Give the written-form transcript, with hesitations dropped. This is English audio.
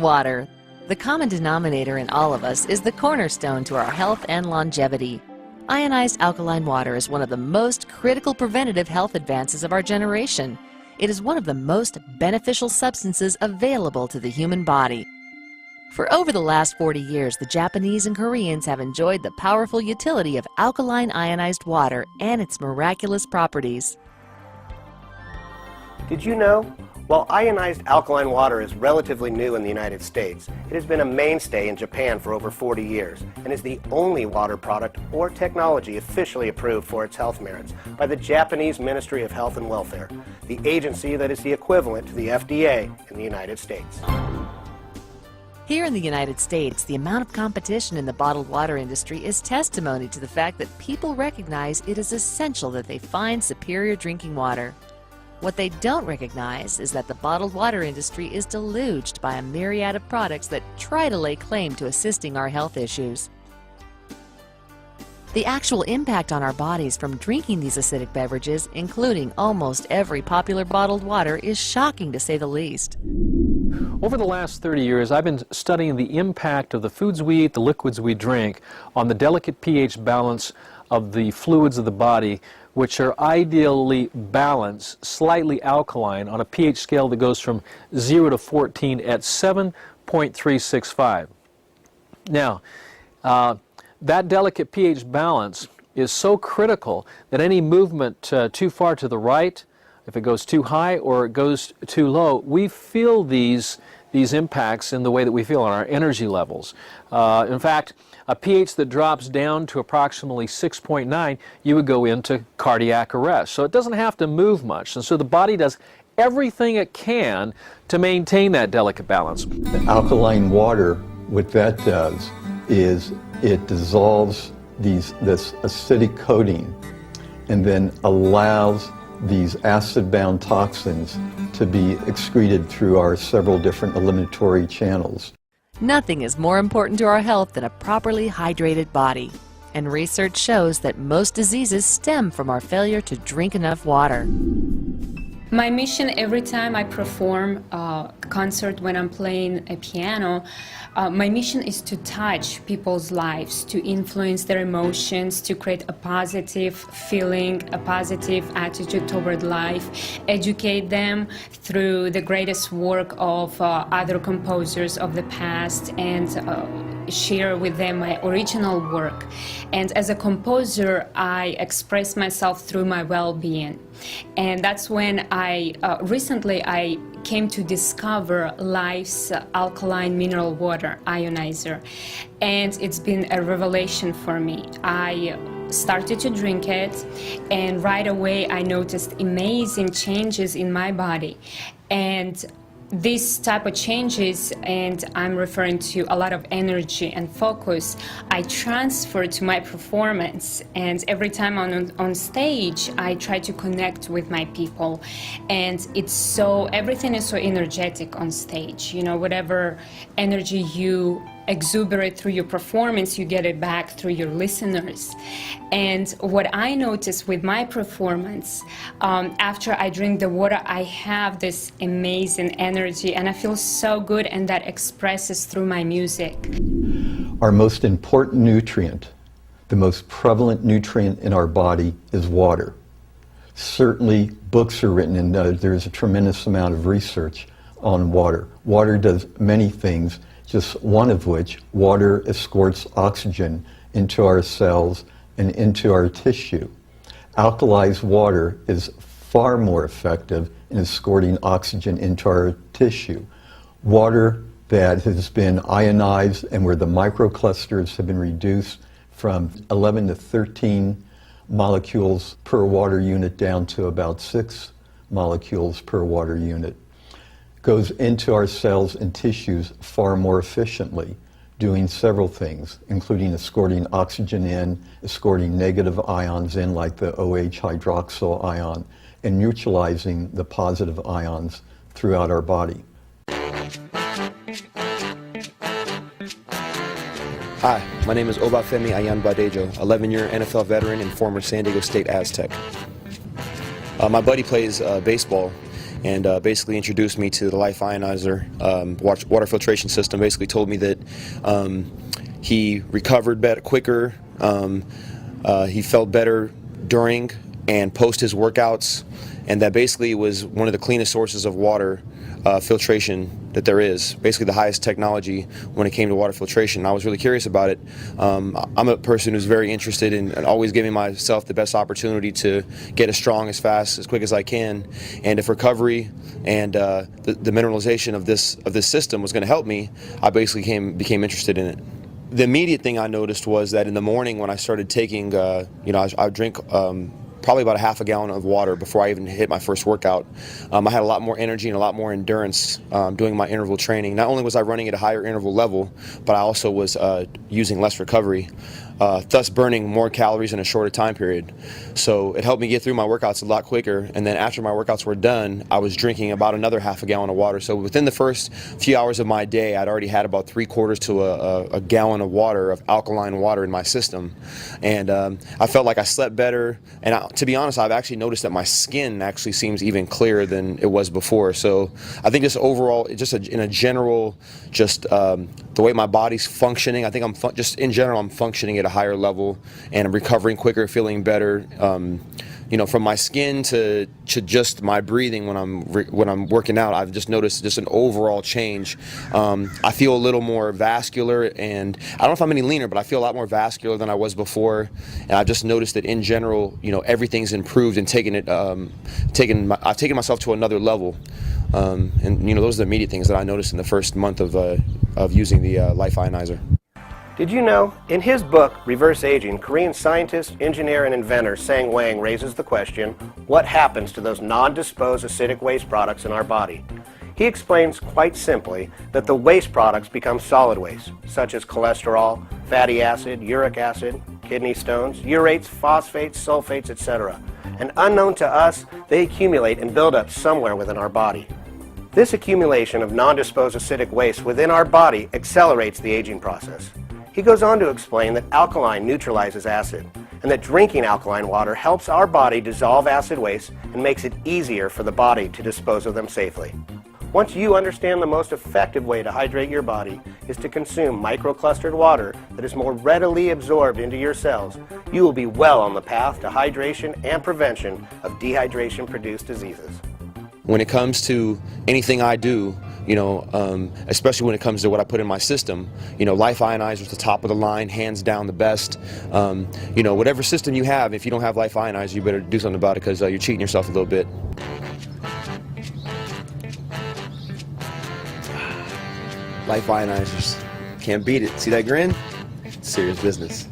Water. The common denominator in all of us is the cornerstone to our health and longevity. Ionized alkaline water is one of the most critical preventative health advances of our generation. It is one of the most beneficial substances available to the human body. For over the last 40 years, the Japanese and Koreans have enjoyed the powerful utility of alkaline ionized water and its miraculous properties. Did you know? While ionized alkaline water is relatively new in the United States, it has been a mainstay in Japan for over 40 years and is the only water product or technology officially approved for its health merits by the Japanese Ministry of Health and Welfare, the agency that is the equivalent to the FDA in the United States. Here in the United States, the amount of competition in the bottled water industry is testimony to the fact that people recognize it is essential that they find superior drinking water. What they don't recognize is that the bottled water industry is deluged by a myriad of products that try to lay claim to assisting our health issues. The actual impact on our bodies from drinking these acidic beverages, including almost every popular bottled water, is shocking to say the least. Over the last 30 years, I've been studying the impact of the foods we eat, the liquids we drink, on the delicate pH balance of the fluids of the body, which are ideally balanced, slightly alkaline, on a pH scale that goes from 0 to 14 at 7.365. Now, that delicate pH balance is so critical that any movement too far to the right, if it goes too high or it goes too low, we feel these impacts in the way that we feel on our energy levels. In fact, a pH that drops down to approximately 6.9, you would go into cardiac arrest. So it doesn't have to move much. And so the body does everything it can to maintain that delicate balance. The alkaline water, what that does is it dissolves this acidic coating and then allows these acid-bound toxins to be excreted through our several different eliminatory channels. Nothing is more important to our health than a properly hydrated body. And research shows that most diseases stem from our failure to drink enough water. My mission every time I perform a concert when I'm playing a piano, my mission is to touch people's lives, to influence their emotions, to create a positive feeling, a positive attitude toward life, educate them through the greatest work of other composers of the past, and share with them my original work. And as a composer, I express myself through my well-being. And that's when recently I came to discover Life's alkaline mineral water ionizer. And it's been a revelation for me. I started to drink it, and right away I noticed amazing changes in my body. And these type of changes, and I'm referring to a lot of energy and focus, I transfer to my performance. And every time I'm on stage, I try to connect with my people. And everything is so energetic on stage. You know, whatever energy you exuberate through your performance, you get it back through your listeners. And what I notice with my performance, after I drink the water, I have this amazing energy and I feel so good, and that expresses through my music. Our most important nutrient, the most prevalent nutrient in our body, is water. Certainly books are written, and there's a tremendous amount of research on water. Water does many things, just one of which, water escorts oxygen into our cells and into our tissue. Alkalized water is far more effective in escorting oxygen into our tissue. Water that has been ionized and where the microclusters have been reduced from 11 to 13 molecules per water unit down to about 6 molecules per water unit, goes into our cells and tissues far more efficiently, doing several things, including escorting oxygen in, escorting negative ions in like the OH hydroxyl ion, and neutralizing the positive ions throughout our body. Hi, my name is Obafemi Ayanbadejo, 11-year NFL veteran and former San Diego State Aztec. My buddy plays baseball, and basically introduced me to the Life Ionizer water filtration system. Basically told me that he recovered better, quicker, he felt better during and post his workouts, and that basically it was one of the cleanest sources of water filtration that there is, basically the highest technology when it came to water filtration. I was really curious about it. I'm a person who's very interested in always giving myself the best opportunity to get as strong, as fast, as quick as I can, and if recovery and the mineralization of this system was going to help me, I basically became interested in it. The immediate thing I noticed was that in the morning when I started taking, I would drink probably about a half a gallon of water before I even hit my first workout. I had a lot more energy and a lot more endurance doing my interval training. Not only was I running at a higher interval level, but I also was using less recovery, thus burning more calories in a shorter time period. So it helped me get through my workouts a lot quicker, and then after my workouts were done, I was drinking about another half a gallon of water. So within the first few hours of my day, I'd already had about 3/4 to a gallon of water, of alkaline water in my system. And I felt like I slept better, and to be honest, I've actually noticed that my skin actually seems even clearer than it was before. So I think just overall, in a general, the way my body's functioning, I think just in general, I'm functioning at a higher level, and I'm recovering quicker, feeling better. From my skin to just my breathing when I'm working out, I've just noticed just an overall change. I feel a little more vascular, and I don't know if I'm any leaner, but I feel a lot more vascular than I was before. And I've just noticed that in general, everything's improved and I've taken myself to another level. Those are the immediate things that I noticed in the first month of using the Life Ionizer. Did you know? In his book, Reverse Aging, Korean scientist, engineer, and inventor Sang Wang raises the question, what happens to those non-disposed acidic waste products in our body? He explains quite simply that the waste products become solid waste, such as cholesterol, fatty acid, uric acid, kidney stones, urates, phosphates, sulfates, etc. And unknown to us, they accumulate and build up somewhere within our body. This accumulation of non-disposed acidic waste within our body accelerates the aging process. He goes on to explain that alkaline neutralizes acid, and that drinking alkaline water helps our body dissolve acid waste and makes it easier for the body to dispose of them safely. Once you understand the most effective way to hydrate your body is to consume microclustered water that is more readily absorbed into your cells, you will be well on the path to hydration and prevention of dehydration-produced diseases. When it comes to anything I do, especially when it comes to what I put in my system, Life Ionizer is the top of the line, hands down the best. Whatever system you have, if you don't have Life Ionizer, you better do something about it, because you're cheating yourself a little bit. Life Ionizers. Can't beat it. See that grin? Serious business.